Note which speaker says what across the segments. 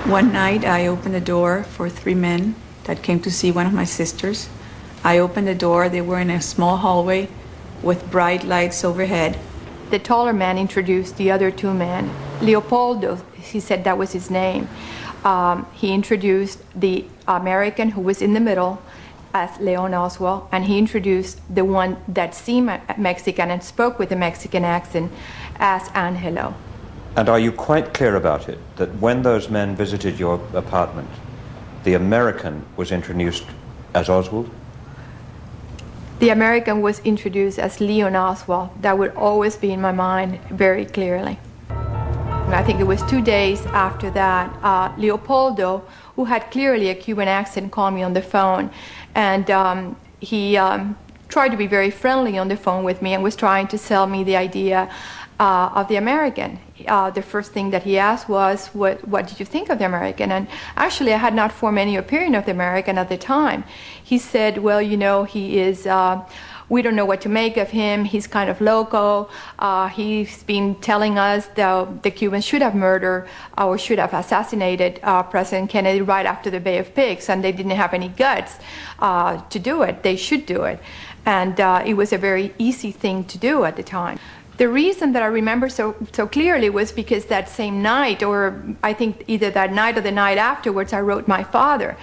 Speaker 1: One night I opened the door for three men that came to see one of my sisters. I opened the door, they were in a small hallway with bright lights overhead.
Speaker 2: The taller man introduced the other two men. Leopoldo, he said that was his name. He introduced the American who was in the middle as Leon Oswald, and he introduced the one that seemed Mexican and spoke with a Mexican accent as Angelo.
Speaker 3: And are you quite clear about it, that when those men visited your apartment, the American was introduced as Oswald?
Speaker 2: The American was introduced as Leon Oswald. That would always be in my mind very clearly. And I think it was 2 days after that, Leopoldo, who had clearly a Cuban accent, called me on the phone, and he tried to be very friendly on the phone with me and was trying to sell me the idea of the American. The first thing that he asked was, what did you think of the American? And actually I had not formed any opinion of the American at the time. He said, well, you know, he is, we don't know what to make of him. He's kind of loco. He's been telling us that the Cubans should have murdered or should have assassinated President Kennedy right after the Bay of Pigs, and they didn't have any guts to do it. They should do it. And it was a very easy thing to do at the time. The reason that I remember so clearly was because that same night, or I think either that night or the night afterwards, I wrote my father.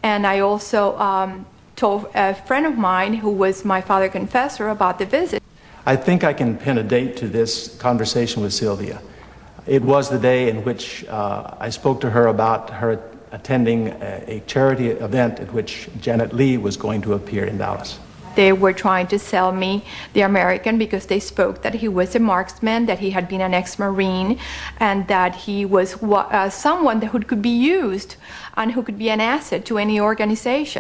Speaker 2: And I also told a friend of mine who was my father confessor about the visit.
Speaker 4: I think I can pin a date to this conversation with Sylvia. It was the day in which I spoke to her about her attending a charity event at which Janet Leigh was going to appear in Dallas.
Speaker 2: They were trying to sell me the American because they spoke that he was a marksman, that he had been an ex-Marine, and that he was someone who could be used and who could be an asset to any organization.